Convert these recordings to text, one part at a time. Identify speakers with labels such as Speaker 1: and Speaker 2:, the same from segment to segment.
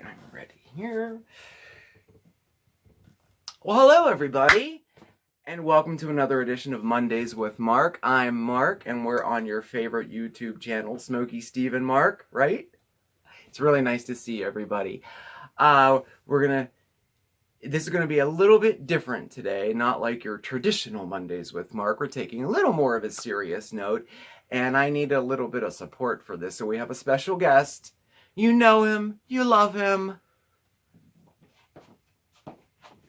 Speaker 1: I'm ready here. Well, hello everybody, and welcome to another edition of Mondays with Mark. I'm Mark, and we're on your favorite YouTube channel, SmokeySteveAndMarc, right? It's really nice to see everybody. This is gonna be a little bit different today, not like your traditional Mondays with Mark. We're taking a little more of a serious note, and I need a little bit of support for this. So we have a special guest. You know him, you love him.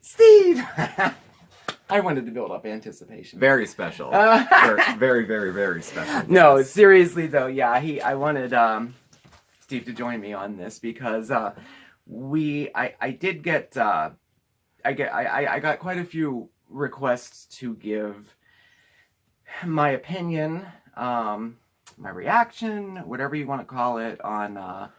Speaker 1: Steve! I wanted to build up anticipation.
Speaker 2: Very special. Very, very, very special.
Speaker 1: No, seriously though, yeah, I wanted Steve to join me on this because I got quite a few requests to give my opinion, my reaction, whatever you want to call it, on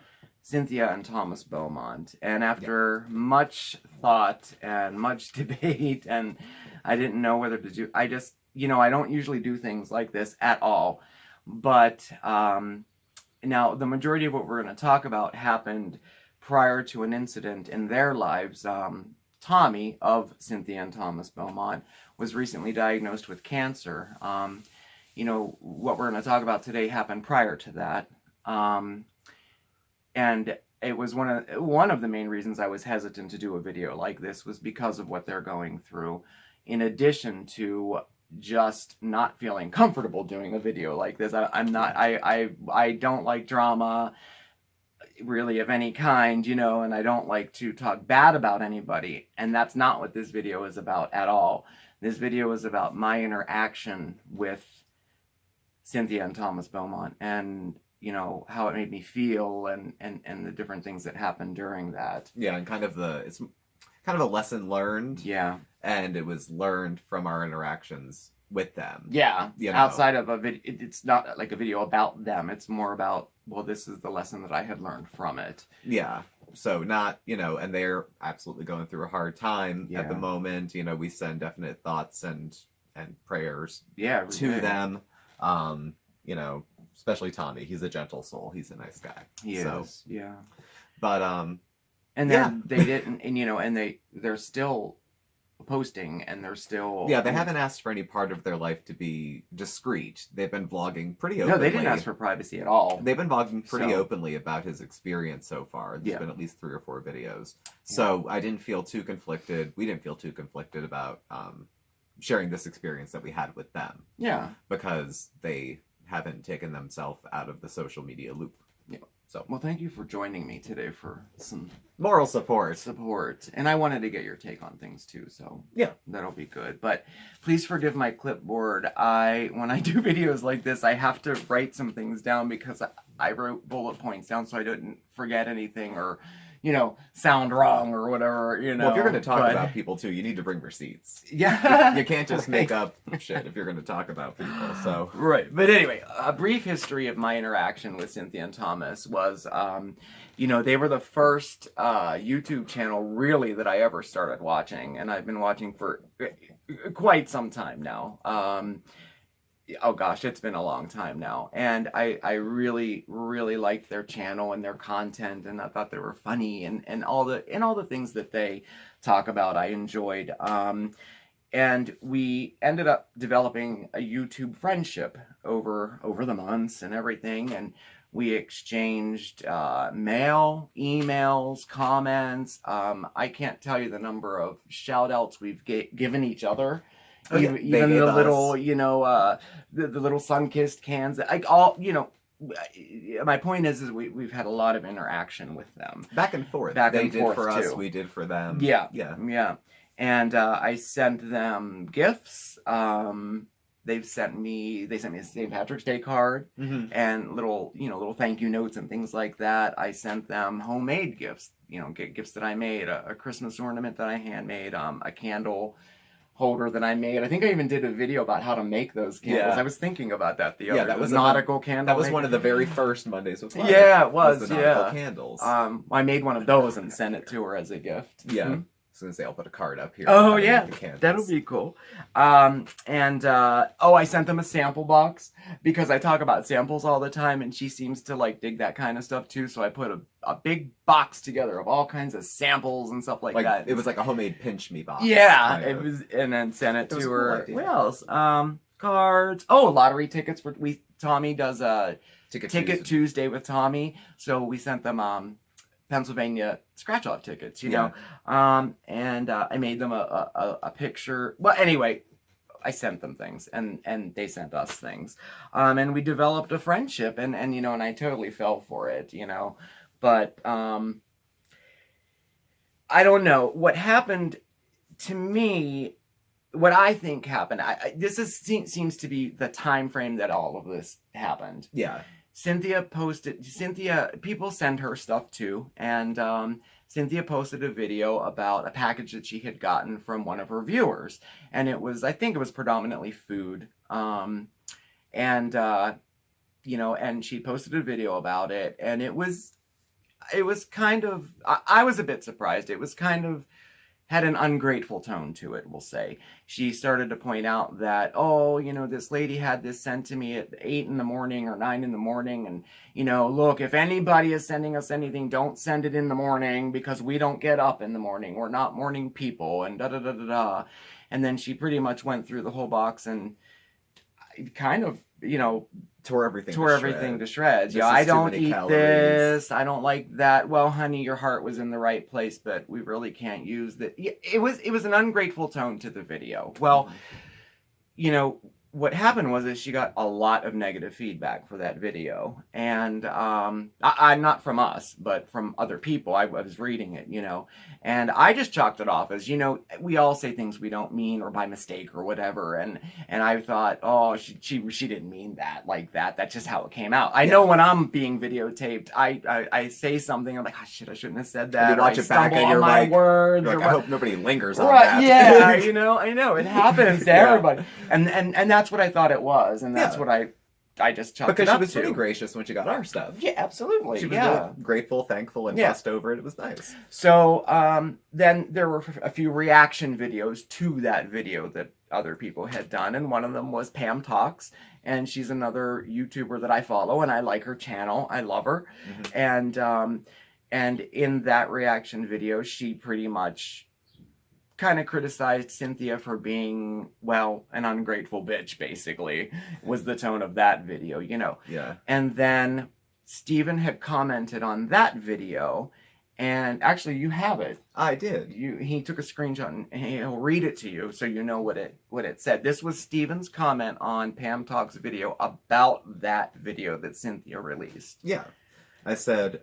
Speaker 1: Cynthia and Thomas Beaumont. And after much thought and much debate, and I didn't know whether to do, I just, I don't usually do things like this at all. But now the majority of what we're going to talk about happened prior to an incident in their lives. Tommy of Cynthia and Thomas Beaumont was recently diagnosed with cancer. What we're going to talk about today happened prior to that. And it was one of the main reasons I was hesitant to do a video like this, was because of what they're going through, in addition to just not feeling comfortable doing a video like this. I don't like drama really of any kind, and I don't like to talk bad about anybody, and that's not what this video is about at all. This video is about my interaction with Cynthia and Thomas Beaumont, and how it made me feel, and the different things that happened during that.
Speaker 2: Yeah, and it's kind of a lesson learned.
Speaker 1: Yeah.
Speaker 2: And it was learned from our interactions with them.
Speaker 1: Yeah. Outside of a video, it's not like a video about them. It's more about, well, this is the lesson that I had learned from it.
Speaker 2: Yeah. So not, and they're absolutely going through a hard time at the moment. We send definite thoughts and prayers to them. Especially Tommy. He's a gentle soul. He's a nice guy.
Speaker 1: He is, yeah.
Speaker 2: But,
Speaker 1: and then they didn't, and they're still posting, and they're still...
Speaker 2: Yeah, they haven't asked for any part of their life to be discreet. They've been vlogging pretty openly.
Speaker 1: No, they didn't ask for privacy at all.
Speaker 2: They've been vlogging pretty openly about his experience so far. There's been at least 3 or 4 videos. So I didn't feel too conflicted. We didn't feel too conflicted about sharing this experience that we had with them.
Speaker 1: Yeah.
Speaker 2: Because they haven't taken themselves out of the social media loop.
Speaker 1: Yeah. So, well, thank you for joining me today for some
Speaker 2: moral support.
Speaker 1: And I wanted to get your take on things too, so
Speaker 2: yeah,
Speaker 1: that'll be good. But please forgive my clipboard. When I do videos like this, I have to write some things down because I wrote bullet points down so I didn't forget anything or sound wrong or whatever,
Speaker 2: Well, if you're going to talk about people too, you need to bring receipts.
Speaker 1: Yeah.
Speaker 2: You can't just make up shit if you're going to talk about people, so.
Speaker 1: Right. But anyway, a brief history of my interaction with Cynthia and Thomas was, they were the first YouTube channel really that I ever started watching, and I've been watching for quite some time now. Oh gosh, it's been a long time now. And I really, really liked their channel and their content, and I thought they were funny, and all the things that they talk about I enjoyed. And we ended up developing a YouTube friendship over the months and everything, and we exchanged mail, emails, comments. I can't tell you the number of shout outs we've given each other. Even the little, the little sun-kissed cans. My point is we've had a lot of interaction with them.
Speaker 2: Back and forth.
Speaker 1: They
Speaker 2: did for us, we did for them.
Speaker 1: Yeah. And I sent them gifts. They sent me a St. Patrick's Day card and little thank you notes and things like that. I sent them homemade gifts, gifts that I made, a Christmas ornament that I handmade, a candle holder that I made. I think I even did a video about how to make those candles. I was thinking about that the other day.
Speaker 2: That was
Speaker 1: nautical candle.
Speaker 2: That was one of the very first Mondays with Marc.
Speaker 1: Yeah, it was.
Speaker 2: The nautical candles.
Speaker 1: I made one of those and sent it to her as a gift.
Speaker 2: Yeah. was gonna say I'll put a card up here.
Speaker 1: Oh yeah,
Speaker 2: the canvas.
Speaker 1: that'll be cool. I sent them a sample box because I talk about samples all the time, and she seems to like dig that kind of stuff too. So I put a big box together of all kinds of samples and stuff like that.
Speaker 2: It was like a homemade pinch me box.
Speaker 1: Yeah, it was, and then sent it to her.
Speaker 2: Cool,
Speaker 1: what else? Cards. Oh, lottery tickets for Tommy does a Ticket Tuesday with Tommy, so we sent them Pennsylvania scratch-off tickets, you know. And I made them a picture. Well, anyway, I sent them things, and they sent us things. And we developed a friendship, and you know, and I totally fell for it, you know. But I don't know. What happened to me, what I think happened, seems to be the time frame that all of this happened.
Speaker 2: Yeah.
Speaker 1: Cynthia, people send her stuff too, and Cynthia posted a video about a package that she had gotten from one of her viewers, and I think it was predominantly food, and you know, and she posted a video about it, and it was kind of, I was a bit surprised. It was kind of, had an ungrateful tone to it, we'll say. She started to point out that, oh, you know, this lady had this sent to me at 8 in the morning or 9 in the morning. And, you know, look, if anybody is sending us anything, don't send it in the morning because we don't get up in the morning. We're not morning people, and da-da-da-da-da. And then she pretty much went through the whole box and kind of, you know, tore everything to shreds. Yeah, I don't eat this. I don't like that. Well, honey, your heart was in the right place, but we really can't use that. It was an ungrateful tone to the video. Well, you know, what happened was she got a lot of negative feedback for that video, and I'm not from us, but from other people. I was reading it, you know, and I just chalked it off as, you know, we all say things we don't mean or by mistake or whatever, and I thought, oh, she didn't mean that like that. That's just how it came out. I know when I'm being videotaped, I say something, I'm like, oh, shit, I shouldn't have said that.
Speaker 2: And you watch it back and you're like,
Speaker 1: words.
Speaker 2: I hope nobody lingers on
Speaker 1: right,
Speaker 2: that.
Speaker 1: Yeah, you know, I know it happens to everybody, and that's what I thought it was, and that's what I just chalked
Speaker 2: because
Speaker 1: it up
Speaker 2: she was
Speaker 1: to.
Speaker 2: pretty gracious when she got our stuff.
Speaker 1: Yeah, absolutely.
Speaker 2: She was really grateful, thankful, and fussed over it. It was nice.
Speaker 1: So then there were a few reaction videos to that video that other people had done, and one of them was Pam Talks, and she's another YouTuber that I follow, and I like her channel. I love her, and in that reaction video, she pretty much kind of criticized Cynthia for being, well, an ungrateful bitch, basically, was the tone of that video, you know.
Speaker 2: Yeah.
Speaker 1: And then Steven had commented on that video, and actually you have it.
Speaker 2: I did.
Speaker 1: He took a screenshot and he'll read it to you so you know what it said. This was Steven's comment on Pam Talk's video about that video that Cynthia released.
Speaker 2: Yeah. I said,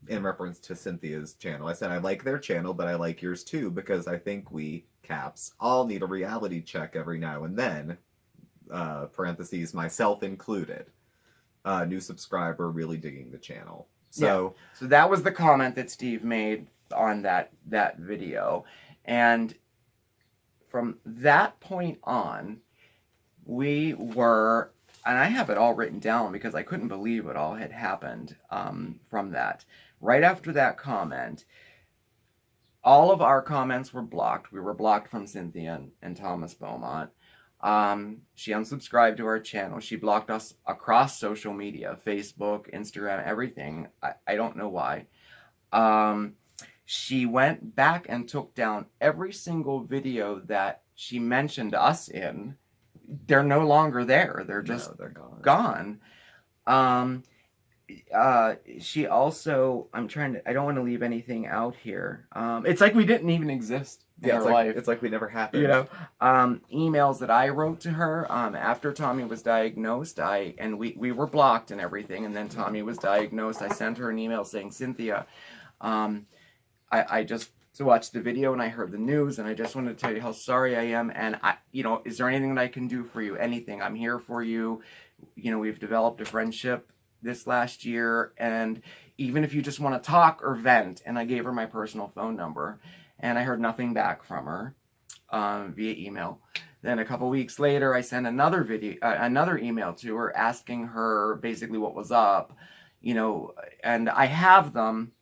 Speaker 2: in reference to Cynthia's channel, I said, I like their channel, but I like yours too, because I think we, caps, all need a reality check every now and then, parentheses, myself included. New subscriber, really digging the channel. So
Speaker 1: that was the comment that Steve made on that video. And from that point on, we were, and I have it all written down because I couldn't believe what all had happened from that. Right after that comment, all of our comments were blocked. We were blocked from Cynthia and Thomas Beaumont. She unsubscribed to our channel. She blocked us across social media, Facebook, Instagram, everything. I don't know why. She went back and took down every single video that she mentioned us in. They're no longer there. They're just
Speaker 2: they're gone.
Speaker 1: She also, I don't want to leave anything out here. It's like we didn't even exist in her life.
Speaker 2: It's like we never happened.
Speaker 1: You know, emails that I wrote to her after Tommy was diagnosed, and we were blocked and everything, and then Tommy was diagnosed. I sent her an email saying, Cynthia, I just watched the video and I heard the news, and I just wanted to tell you how sorry I am, and is there anything that I can do for you? Anything. I'm here for you. You know, we've developed a friendship this last year, and even if you just want to talk or vent, and I gave her my personal phone number, and I heard nothing back from her via email. Then a couple weeks later, I sent another email to her asking her basically what was up, you know, and I have them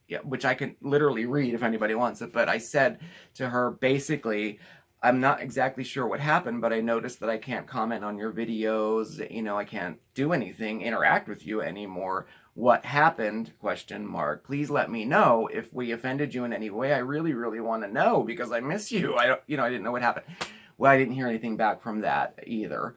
Speaker 1: yeah, which I can literally read if anybody wants it, but I said to her basically, I'm not exactly sure what happened, but I noticed that I can't comment on your videos, you know, I can't do anything, interact with you anymore. What happened? Question mark. Please let me know if we offended you in any way. I really, really want to know because I miss you. I didn't know what happened. Well, I didn't hear anything back from that either.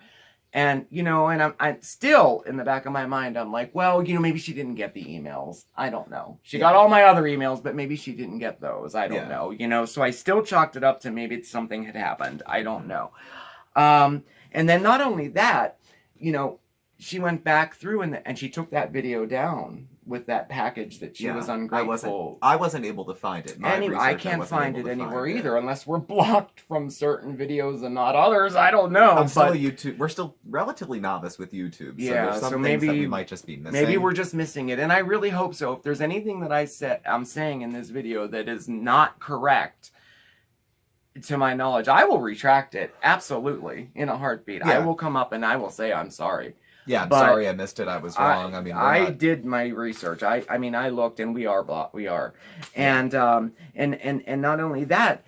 Speaker 1: And, you know, and I'm still in the back of my mind, I'm like, well, you know, maybe she didn't get the emails. I don't know. She got all my other emails, but maybe she didn't get those. I don't know, you know, so I still chalked it up to maybe something had happened. I don't know. And then not only that, you know, she went back through and she took that video down with that package that she was ungrateful.
Speaker 2: I wasn't able to find it.
Speaker 1: I can't find it anywhere either, unless we're blocked from certain videos and not others. I don't know.
Speaker 2: We're still relatively novice with YouTube. So
Speaker 1: yeah,
Speaker 2: there's some things that we might just be missing.
Speaker 1: Maybe we're just missing it, and I really hope so. If there's anything that I'm saying in this video that is not correct, to my knowledge, I will retract it absolutely in a heartbeat. I will come up and I will say I'm sorry.
Speaker 2: Yeah, I'm sorry I missed it. I was wrong.
Speaker 1: I did my research. I mean, I looked, and we are blocked. We are, and not only that,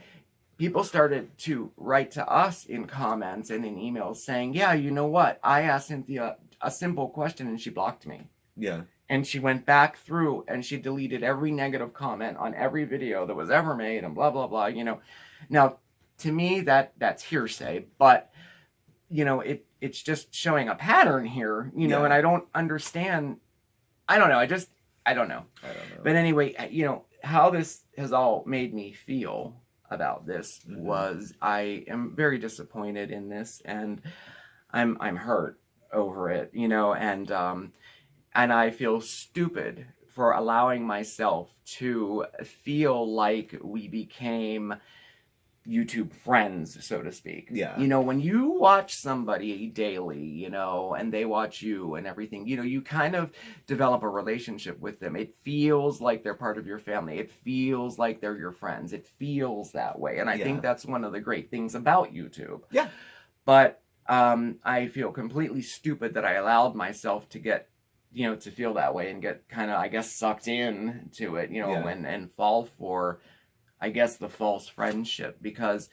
Speaker 1: people started to write to us in comments and in emails saying, "Yeah, you know what? I asked Cynthia a simple question, and she blocked me."
Speaker 2: Yeah.
Speaker 1: And she went back through and she deleted every negative comment on every video that was ever made, and blah blah blah. You know, now to me that's hearsay, but you know it's just showing a pattern here, you know, and I don't understand. I don't know. I don't know. But anyway, you know, how this has all made me feel about this was I am very disappointed in this, and I'm hurt over it, you know, and I feel stupid for allowing myself to feel like we became YouTube friends, so to speak.
Speaker 2: Yeah.
Speaker 1: You know, when you watch somebody daily, you know, and they watch you and everything, you know, you kind of develop a relationship with them. It feels like they're part of your family. It feels like they're your friends. It feels that way. And I think that's one of the great things about YouTube.
Speaker 2: Yeah.
Speaker 1: But I feel completely stupid that I allowed myself to get, you know, to feel that way and get kind of, I guess, sucked in to it, you know, and fall for, I guess, the false friendship. Because,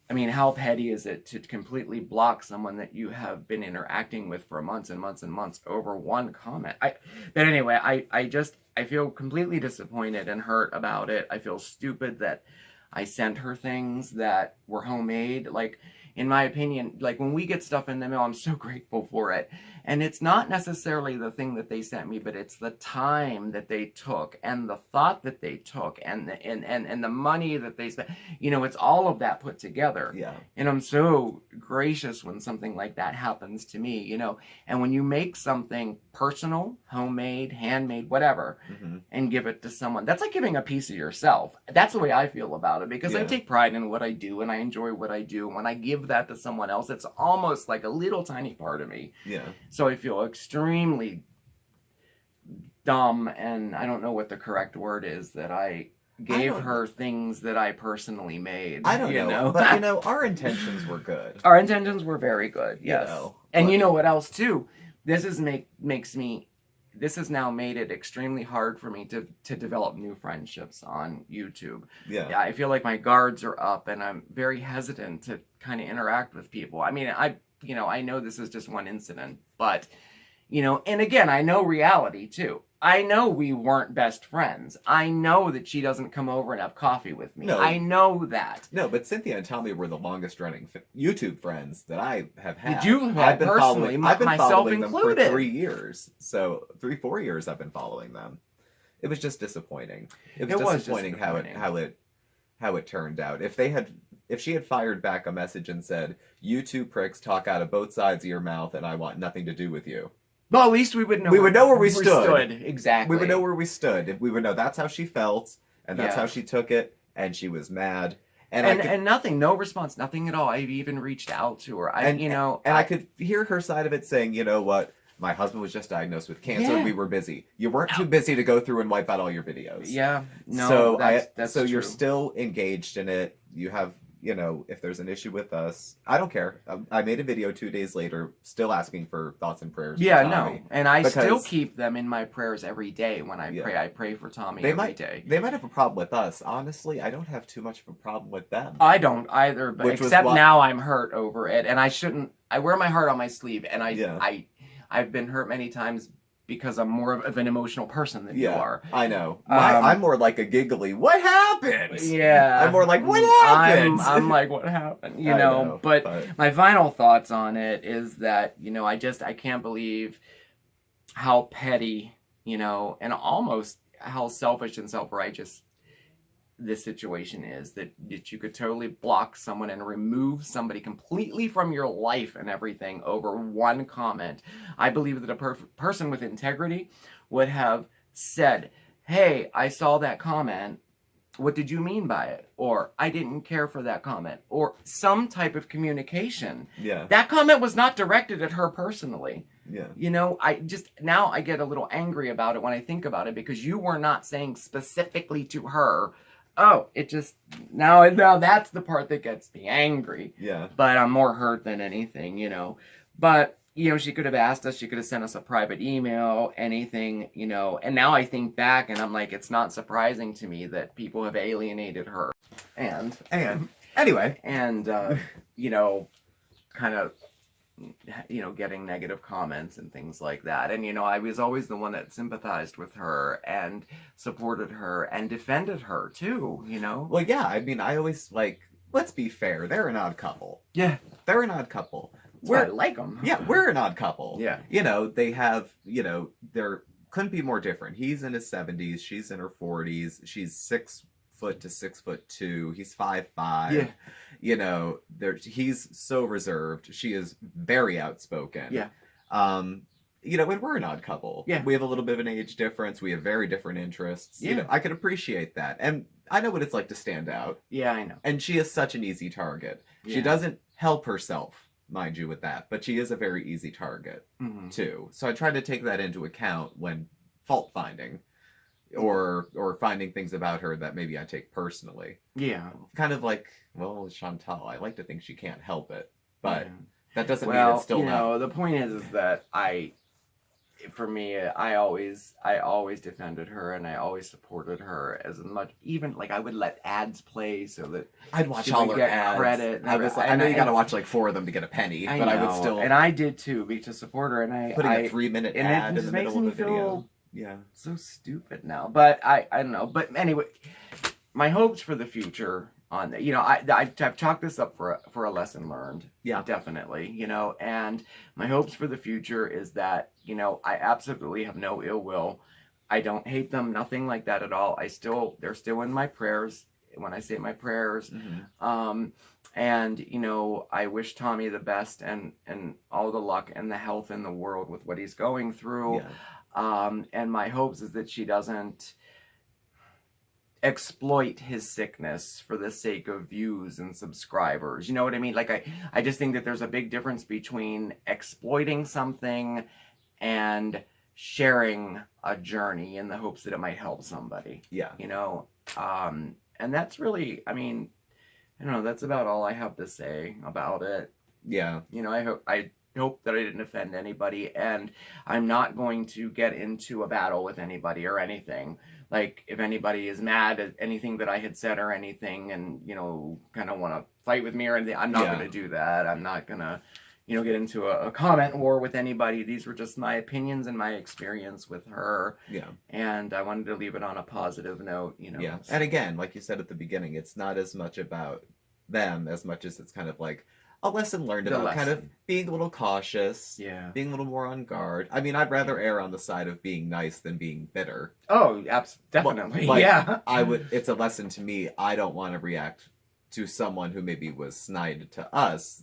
Speaker 1: I mean, how petty is it to completely block someone that you have been interacting with for months and months and months over one comment? But anyway, I feel completely disappointed and hurt about it. I feel stupid that I sent her things that were homemade. Like, in my opinion, like when we get stuff in the mail, I'm so grateful for it. And it's not necessarily the thing that they sent me, but it's the time that they took and the thought that they took and the money that they spent. You know, it's all of that put together.
Speaker 2: Yeah.
Speaker 1: And I'm so gracious when something like that happens to me, you know. And when you make something personal, homemade, handmade, whatever, and give it to someone, that's like giving a piece of yourself. That's the way I feel about it, because I take pride in what I do and I enjoy what I do. When I give that to someone else, it's almost like a little tiny part of me.
Speaker 2: Yeah.
Speaker 1: So I feel extremely dumb, and I don't know what the correct word is, that I gave her things that I personally made.
Speaker 2: I don't know. But, you know, our intentions were good.
Speaker 1: Our intentions were very good, yes.
Speaker 2: You know,
Speaker 1: and you know what else, too? This is this has now made it extremely hard for me to develop new friendships on YouTube.
Speaker 2: Yeah.
Speaker 1: I feel like my guards are up, and I'm very hesitant to kind of interact with people. I mean, I know this is just one incident, but, you know, and again, I know reality too. I know we weren't best friends. I know that she doesn't come over and have coffee with me.
Speaker 2: No.
Speaker 1: I know that.
Speaker 2: No, but Cynthia and Tommy were the longest running YouTube friends that I have had.
Speaker 1: Did you have personally?
Speaker 2: I've been
Speaker 1: myself
Speaker 2: following
Speaker 1: included.
Speaker 2: them for 3 years. So 4 years I've been following them. It was just disappointing. It was disappointing how it turned out. If she had fired back a message and said, "You two pricks talk out of both sides of your mouth and I want nothing to do with you."
Speaker 1: Well, at least we would know.
Speaker 2: We would know where we stood.
Speaker 1: Exactly.
Speaker 2: We would know where we stood. We would know that's how she felt, and that's how she took it, and she was mad. And
Speaker 1: nothing, no response, nothing at all. I even reached out to her. I could
Speaker 2: hear her side of it saying, "You know what? My husband was just diagnosed with cancer. Yeah. We were busy. You weren't too busy to go through and wipe out all your videos."
Speaker 1: Yeah. No.
Speaker 2: So you're still engaged in it. You have you know, if there's an issue with us, I don't care. I made a video 2 days later, still asking for thoughts and prayers.
Speaker 1: Yeah,
Speaker 2: for Tommy,
Speaker 1: no, and I still
Speaker 2: because
Speaker 1: keep them in my prayers every day when I pray. I pray for Tommy every day.
Speaker 2: They might have a problem with us. Honestly, I don't have too much of a problem with them.
Speaker 1: I don't either, but except now I'm hurt over it, and I shouldn't. I wear my heart on my sleeve, and I've been hurt many times because I'm more of an emotional person than you are.
Speaker 2: I know. I'm more like a giggly, what happened?
Speaker 1: Yeah.
Speaker 2: I'm more like, what happened?
Speaker 1: I'm like, what happened? You know, but my final thoughts on it is that, you know, I can't believe how petty, you know, and almost how selfish and self-righteous this situation is, that you could totally block someone and remove somebody completely from your life and everything over one comment. I believe that a person with integrity would have said, hey, I saw that comment. What did you mean by it? Or I didn't care for that comment, or some type of communication.
Speaker 2: Yeah.
Speaker 1: That comment was not directed at her personally.
Speaker 2: Yeah.
Speaker 1: You know, now I get a little angry about it when I think about it, because you were not saying specifically to her, oh, it just, now that's the part that gets me angry.
Speaker 2: Yeah.
Speaker 1: But I'm more hurt than anything, you know. But, you know, she could have asked us, she could have sent us a private email, anything, you know. And now I think back and I'm like, it's not surprising to me that people have alienated her. And
Speaker 2: anyway.
Speaker 1: And, you know, kind of, you know, getting negative comments and things like that. And, you know, I was always the one that sympathized with her and supported her and defended her too, you know?
Speaker 2: Well, yeah, I mean, I always, like, let's be fair, they're an odd couple.
Speaker 1: Yeah.
Speaker 2: They're an odd couple.
Speaker 1: I like them.
Speaker 2: Yeah, we're an odd couple.
Speaker 1: Yeah.
Speaker 2: You know, they have, you know, they're couldn't be more different. He's in his 70s, she's in her 40s, she's 6 foot to 6'2", he's 5'5".
Speaker 1: Yeah.
Speaker 2: You know, he's so reserved. She is very outspoken.
Speaker 1: Yeah.
Speaker 2: You know, and we're an odd couple.
Speaker 1: Yeah.
Speaker 2: We have a little bit of an age difference. We have very different interests.
Speaker 1: Yeah.
Speaker 2: You know, I can appreciate that. And I know what it's like to stand out.
Speaker 1: Yeah, I know.
Speaker 2: And she is such an easy target.
Speaker 1: Yeah.
Speaker 2: She doesn't help herself, mind you, with that. But she is a very easy target, too. So I try to take that into account when fault finding. Or finding things about her that maybe I take personally. Yeah. Kind of like, well, Chantal, I like to think she can't help it. But that doesn't mean it's still not.
Speaker 1: No, the point is that I always defended her, and I always supported her as much. Even, like, I would let ads play so that
Speaker 2: I'd watch all her ads.
Speaker 1: Credit.
Speaker 2: I know you gotta watch like 4 of them to get a penny, but I would still.
Speaker 1: And I did too, to support her, and
Speaker 2: putting a 3-minute ad in the middle of the video.
Speaker 1: Yeah, so stupid now, but I don't know. But anyway, my hopes for the future on that, you know, I've chalked this up for a lesson learned. Yeah, definitely. You know, and my hopes for the future is that, you know, I absolutely have no ill will. I don't hate them, nothing like that at all. They're still in my prayers when I say my prayers. And, you know, I wish Tommy the best and all the luck and the health in the world with what he's going through. Yeah. And my hopes is that she doesn't exploit his sickness for the sake of views and subscribers. You know what I mean? Like, I just think that there's a big difference between exploiting something and sharing a journey in the hopes that it might help somebody. Yeah. You know? And that's really, I mean, I don't know, that's about all I have to say about it. Yeah. You know, I hope that I didn't offend anybody, and I'm not going to get into a battle with anybody or anything. Like, if anybody is mad at anything that I had said or anything and, you know, kind of want to fight with me or anything, I'm not going to do that. I'm not going to, you know, get into a comment war with anybody. These were just my opinions and my experience with her. Yeah. And I wanted to leave it on a positive note, you know. Yeah.
Speaker 2: And again, like you said at the beginning, it's not as much about them as much as it's kind of like a lesson learned about kind of being a little cautious, being a little more on guard. I mean, I'd rather err on the side of being nice than being bitter.
Speaker 1: Oh, definitely.
Speaker 2: Like, yeah. It's a lesson to me. I don't want to react to someone who maybe was snide to us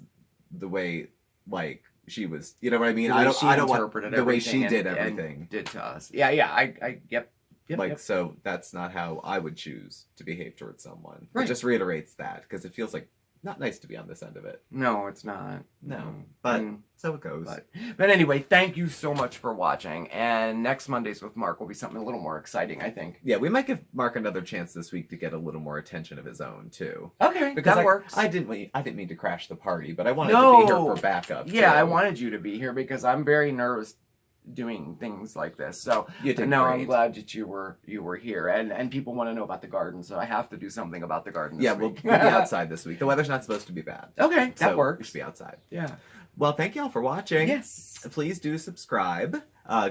Speaker 2: the way, like, she was, you know what I mean? I don't want the way she did everything.
Speaker 1: And did to us. Yeah, yep.
Speaker 2: So that's not how I would choose to behave towards someone. Right. It just reiterates that, because it feels like not nice to be on this end of it.
Speaker 1: No, it's not.
Speaker 2: No, but so it goes.
Speaker 1: But anyway, thank you so much for watching. And next Mondays with Marc will be something a little more exciting, I think.
Speaker 2: Yeah, we might give Marc another chance this week to get a little more attention of his own too.
Speaker 1: Okay,
Speaker 2: because
Speaker 1: that works.
Speaker 2: I didn't mean to crash the party, but I wanted to be here for backup.
Speaker 1: Yeah,
Speaker 2: too.
Speaker 1: I wanted you to be here because I'm very nervous doing things like this. So now I'm glad that you were here, and people want to know about the garden, so I have to do something about the garden this week.
Speaker 2: We'll be outside this week. The weather's not supposed to be bad.
Speaker 1: Okay, that works.
Speaker 2: We should be outside.
Speaker 1: Yeah.
Speaker 2: Well, thank y'all for watching.
Speaker 1: Yes.
Speaker 2: Please do subscribe.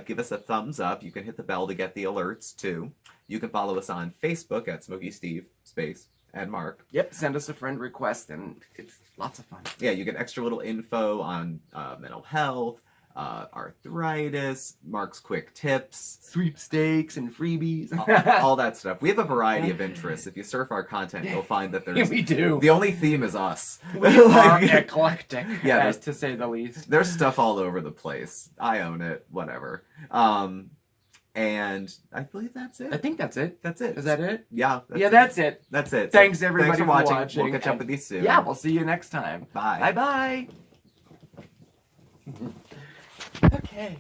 Speaker 2: Give us a thumbs up. You can hit the bell to get the alerts too. You can follow us on Facebook at SmokeySteveAndMarc.
Speaker 1: Yep, send us a friend request, and it's lots of fun.
Speaker 2: Yeah, you get extra little info on mental health, arthritis, Marc's quick tips,
Speaker 1: sweepstakes, and freebies,
Speaker 2: all that stuff. We have a variety of interests. If you surf our content, you'll find that there's.
Speaker 1: Yeah, we do.
Speaker 2: The only theme is us.
Speaker 1: We are eclectic,
Speaker 2: yeah,
Speaker 1: to say the least.
Speaker 2: There's stuff all over the place. I own it. Whatever. And I believe that's it.
Speaker 1: I think that's it.
Speaker 2: That's it.
Speaker 1: Is that it?
Speaker 2: Yeah.
Speaker 1: That's it.
Speaker 2: That's it.
Speaker 1: Thanks everybody
Speaker 2: for watching. We'll catch up with you soon.
Speaker 1: Yeah, we'll see you next time.
Speaker 2: Bye.
Speaker 1: Bye-bye. Okay.